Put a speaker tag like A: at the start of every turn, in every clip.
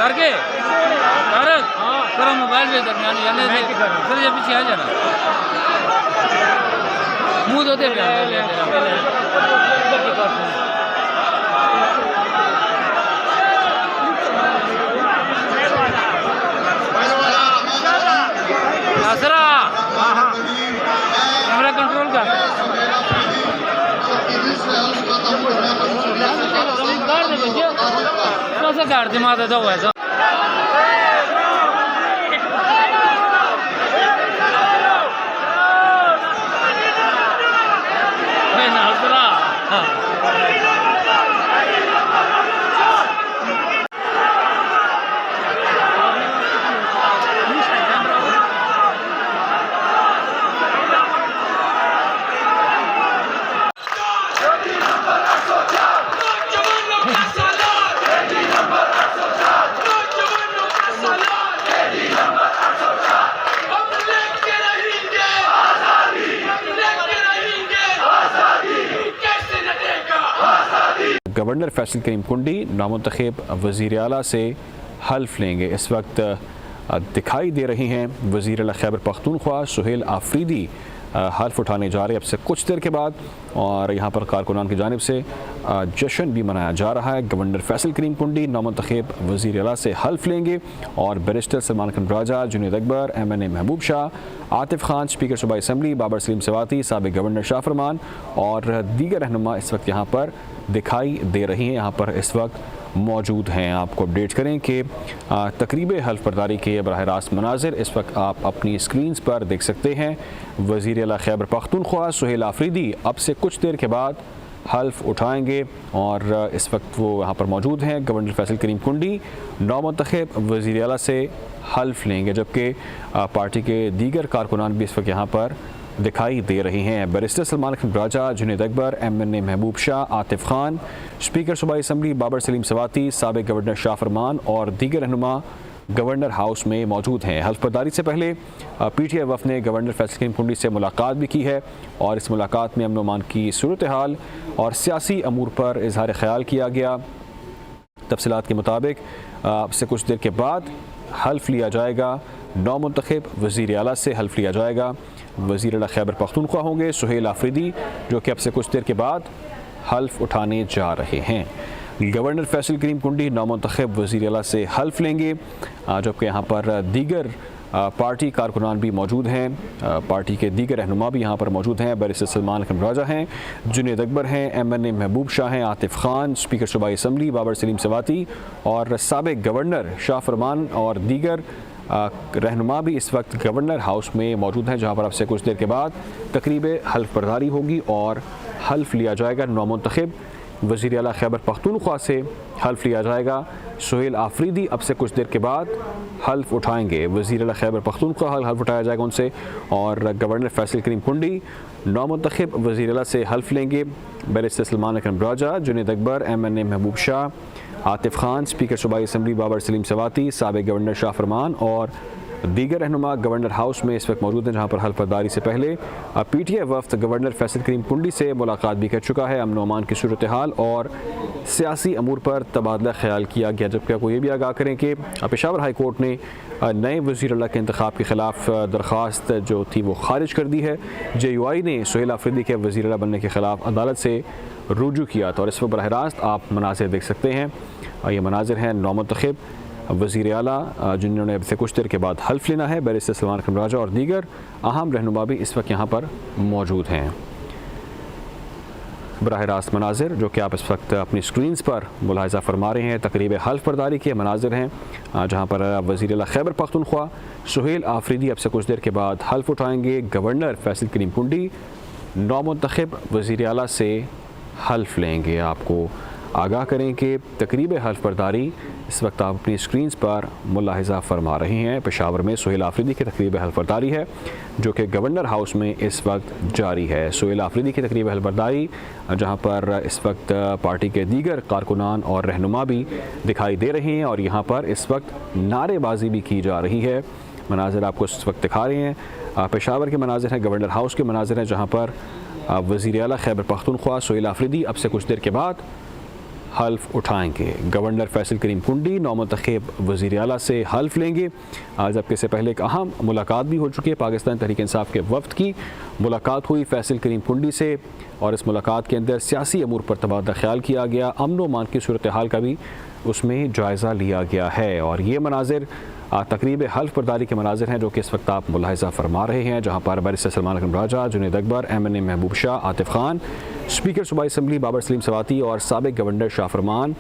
A: करके तारक करो मोबाइल पे दरमियान यानी सर ये पीछे आ जाना मुंह धोते आसरा कैमरा कंट्रोल कर गाड़ दे माता दो ऐसा
B: गवर्नर फैसल करीम कुंडी नामुंतखब वज़ीर आला से हल्फ लेंगे। इस वक्त दिखाई दे रही हैं वज़ीर आला खैबर पख्तूनख्वा सुहेल आफरीदी हल्फ उठाने जा रहे अब से कुछ देर के बाद, और यहाँ पर कारकुनान की जानिब से जश्न भी मनाया जा रहा है। गवर्नर फैसल करीम कुंडी नामुंतखब वज़ीर आला से हल्फ लेंगे और बैरिस्टर सलमान खान राजा, जुनैद अकबर, MNA महबूब शाह, आतिफ खान, स्पीकर सूबाई असम्बली बाबर सलीम सवाती, साबिक़ गवर्नर शाह फरमान और दीगर रहनुमा इस वक्त यहाँ पर दिखाई दे रही हैं, यहाँ पर इस वक्त मौजूद हैं। आपको अपडेट करें कि तकरीब हल्फ बर्दारी के बराह रास्त मनाजिर इस वक्त आप अपनी स्क्रीन्स पर देख सकते हैं। वज़ीर आला खैबर पख्तूनख्वा सुहेल आफरीदी अब से कुछ देर के बाद हल्फ उठाएंगे और इस वक्त वो यहाँ पर मौजूद हैं। गवर्नर फैसल करीम कुंडी नामुंतखब वज़ीर आला से हल्फ लेंगे, जबकि पार्टी के दीगर कारकुनान भी इस वक्त यहाँ पर दिखाई दे रही हैं। बैरिस्टर सलमान खान राजा, जुनैद अकबर, MNA महबूब शाह, आतिफ खान, स्पीकर सूबाई असम्बली बाबर सलीम सवाती, साबिक़ गवर्नर शाह फरमान और दीगर रहनुमा गवर्नर हाउस में मौजूद हैं। हल्फ बर्दारी से पहले PTI वफ़द ने गवर्नर फैसल करीम कुंडी से मुलाकात भी की है और इस मुलाकात में अमन व अमान की सूरत हाल और सियासी अमूर पर इजहार ख्याल किया गया। तफसीलात के मुताबिक अब से कुछ देर के बाद हल्फ लिया जाएगा। नामुंतखब वज़ीर आला से हल्फ लिया जाएगा। वज़ीर आला खैबर पख्तूनख्वा होंगे सुहेल आफरीदी, जो कि अब से कुछ देर के बाद हल्फ उठाने जा रहे हैं। गवर्नर फैसल करीम कुंडी नामुंतखब वज़ीर आला से हल्फ लेंगे, जबकि यहाँ पर दीगर पार्टी कारकुनान भी मौजूद हैं। पार्टी के दीगर रहनुमा भी यहाँ पर मौजूद हैं। बैरिस्टर सलमान खान राजा हैं, जुनैद अकबर हैं, MNA महबूब शाह हैं, आतिफ खान, स्पीकर सूबाई असम्बली बाबर सलीम सवाती और साबिक़ गवर्नर शाह फरमान और दीगर रहनुमा भी इस वक्त गवर्नर हाउस में मौजूद हैं, जहाँ पर अब से कुछ देर के बाद तकरीब हल्फ बर्दारी होगी और हल्फ लिया जाएगा। नामुंतखब वज़ीर आला खैबर पख्तूनख्वा से हल्फ लिया जाएगा। सुहेल आफरीदी अब से कुछ देर के बाद हल्फ उठाएंगे। वज़ीर आला खैबर पख्तूनख्वा हल्फ उठाया जाएगा उनसे और गवर्नर फैसल करीम कुंडी नामुंतखब वज़ीर आला से हल्फ लेंगे। बैरिस्टर सलमान खान राजा, जुनैद अकबर, MNA महबूब शाह, आतिफ खान, स्पीकर सूबाई असम्बली बाबर सलीम सवाती, साबिक़ गवर्नर शाह फरमान और दीगर रहनुमा गवर्नर हाउस में इस वक्त मौजूद हैं, जहाँ पर हल्फ बर्दारी से पहले PTI वफ्द गवर्नर फैसल करीम कुंडी से मुलाकात भी कर चुका है। अमन अमान की सूरत हाल और सियासी अमूर पर तबादला ख्याल किया गया। जबकि आपको ये भी आगाह करें कि पेशावर हाई कोर्ट ने नए वज़ीर अला के इंतखाब के ख़िलाफ़ दरख्वास्त जो थी वो खारिज कर दी है। JUI ने सुहेल आफरीदी के वज़ीर अला बनने के ख़िलाफ़ अदालत से रुजू किया था और इस पर बराह रास्त आप मनाज़िर देख सकते हैं। ये मनाज़िर हैं नौमुंतखब वज़ीर आला जिन्होंने अब से कुछ देर के बाद हल्फ लेना है। बैरिस्टर सलमान अकरम राजा और दीगर अहम रहनुमा भी इस वक्त यहाँ पर मौजूद हैं। बराह रास्त मनाजिर जो कि आप इस वक्त अपनी स्क्रीन्स पर मुलाहिज़ा फरमा रहे हैं तकरीब हल्फ बर्दारी के मनाजिर हैं, जहाँ पर वज़ीर आला खैबर पख्तूनख्वा सुहेल आफरीदी अब से कुछ देर के बाद हल्फ उठाएंगे। गवर्नर फैसल करीम कुंडी नौमुंतखब वज़ीर आला से हल्फ लेंगे। आपको आगाह करें कि तकरीब हल्फ बर्दारी इस वक्त आप अपनी स्क्रीन्स पर मुलाहिज़ा फरमा रहे हैं। पेशावर में सुहेल आफरीदी की तकरीब हल्फ बर्दारी है जो कि गवर्नर हाउस में इस वक्त जारी है। सुहेल आफरीदी की तकरीब हल्फ बर्दारी जहाँ पर इस वक्त पार्टी के दीगर कारकुनान और रहनुमा भी दिखाई दे रहे हैं और यहाँ पर इस वक्त नारेबाजी भी की जा रही है। मनाजिर आपको इस वक्त दिखा रहे हैं, पेशावर के मनाजिर हैं, गवर्नर हाउस के मनाजिर हैं, जहाँ पर वज़ीर आला खैबर पख्तूनख्वा सुहेल आफरीदी अब से कुछ देर के बाद हल्फ उठाएंगे। गवर्नर फैसल करीम कुंडी नौमुंतखब वज़ीर आला से हल्फ लेंगे। जबकि इससे पहले एक अहम मुलाकात भी हो चुकी है। पाकिस्तान तहरीक इंसाफ के वफ्द की मुलाकात हुई फैसल करीम कुंडी से और इस मुलाकात के अंदर सियासी अमूर पर तबादला ख्याल किया गया। अमन व अमान की सूरत हाल का भी उसमें जायज़ा लिया गया है और ये मनाजिर तकरीब हल्फ बर्दारी के मनाजिर हैं जो कि इस वक्त आप मुलाहिज़ा फरमा रहे हैं, जहाँ पर बैरिस्टर सलमान अकरम राजा, जुनैद अकबर, MNA महबूब शाह, आतिफ खान, स्पीकर सूबाई असम्बली बाबर सलीम सवाती और साबिक गवर्नर शाह फरमान,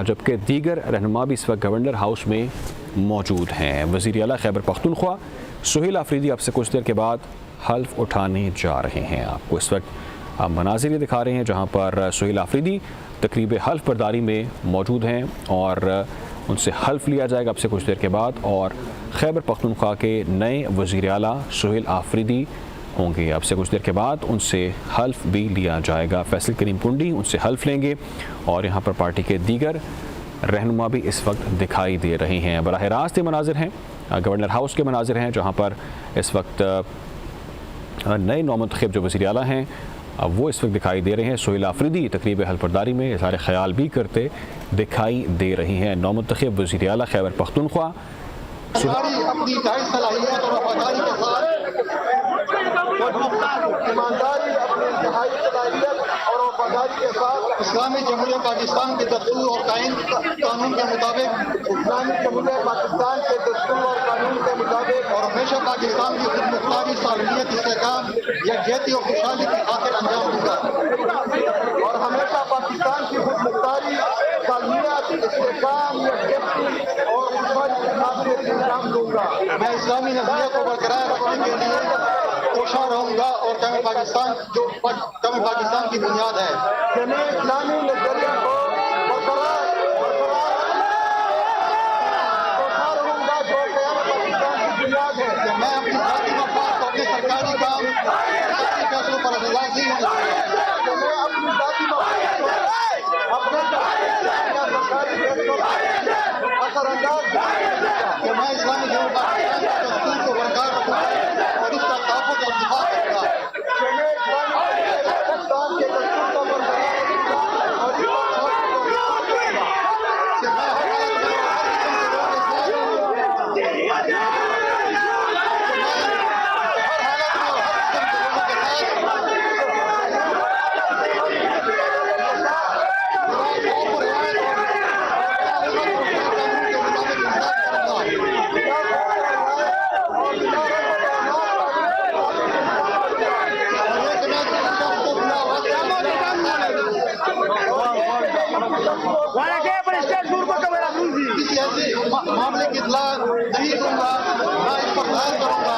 B: जबकि दीगर रहनुमा भी इस वक्त गवर्नर हाउस में मौजूद हैं। वज़ीर आला खैबर पख्तूनख्वा सुहेल आफरीदी अब से कुछ देर के बाद हल्फ उठाने जा रहे हैं। आपको इस वक्त मनाजिर दिखा रहे हैं जहाँ पर सुहेल आफरीदी तकरीब हल्फ बर्दारी में मौजूद हैं और उनसे हल्फ लिया जाएगा अब से कुछ देर के बाद और खैबर पख्तूनख्वा के नए वज़ीर आला सुहेल आफरीदी होंगे। अब से कुछ देर के बाद उनसे हल्फ भी लिया जाएगा। फैसल करीम कुंडी उनसे हल्फ लेंगे और यहाँ पर पार्टी के दीगर रहनुमा भी इस वक्त दिखाई दे रहे हैं। बराह रास्त मनाजिर हैं, गवर्नर हाउस के मनाजिर हैं, जहाँ पर इस वक्त नए नौमुंतखब जो वज़ीर आला हैं वो इस वक्त दिखाई दे रहे हैं। सुहेल आफरीदी तकरीब हल्फ बर्दारी में इज़हार ख्याल भी करते दिखाई दे रही हैं। नौमुंतखब वज़ीर आला खैबर पख्तूनख्वा
C: अपनी सलाहियत और वफादारी के साथ ईमानदारी अपनी इंतहाई सलाहियत और वफादारी के साथ इस्लामी जमहूरियत पाकिस्तान के दस्तूर और कानून के मुताबिक इस्लामी जमहूरियत पाकिस्तान के दस्तूर और कानून के मुताबिक और हमेशा पाकिस्तान की खुदमुख्तारी सालमियत इस्तेहकाम यकजहती और खुशहाली की खातिर अंजाम दूंगा और हमेशा पाकिस्तान की खुदमुख्तारी सालमियत इस्तेहकाम यकजहती और खुशहाली की खातिर अंजाम दूंगा। मैं इस्लामी नजरिया को बरकरार रखने के लिए कोशा रहूंगा और कौम पाकिस्तान जो कौम पाकिस्तान की बुनियाद है, मैं इस्लामी नजरिया को बरकरार कोशा रहूंगा जो कौम पाकिस्तान की बुनियाद है। कि मैं अपनी जाती मफाद को अपने सरकारी काम फैसलों पर असरअंदाज नहीं होने दूंगा। मैं अपनी जाती मफाद को अपने सरकारी फैसलों पर असरअंदाज नहीं होने दूंगा। कि मैं इस्लामी जमहूरियत पाकिस्तान के दस्तूर को बरकरार रखूंगा और इसका तहफ़्फ़ुज़ और दिफा करूंगा। कि मैं इस्लामी पाकिस्तान के दस्तूर को बरकरार रखूंगा और इसका तहफ़्फ़ुज़ और दिफा करूंगा। कि मैं हर हालत में मामले की इतला नहीं दूंगा, ना इस पर बहस करूंगा।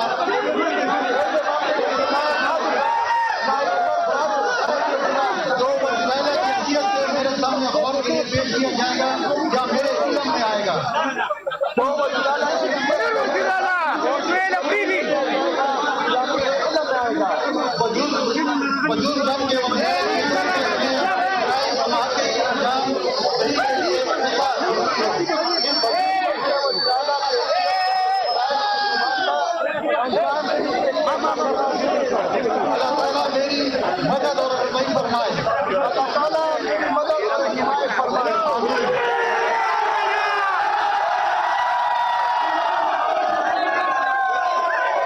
C: जो मसला शख्सियत से मेरे सामने गौर के लिए पेश किया जाएगा या मेरे इल्म में आएगा तो वजूद बन के तौफीक फरमाए। अल्लाह ताला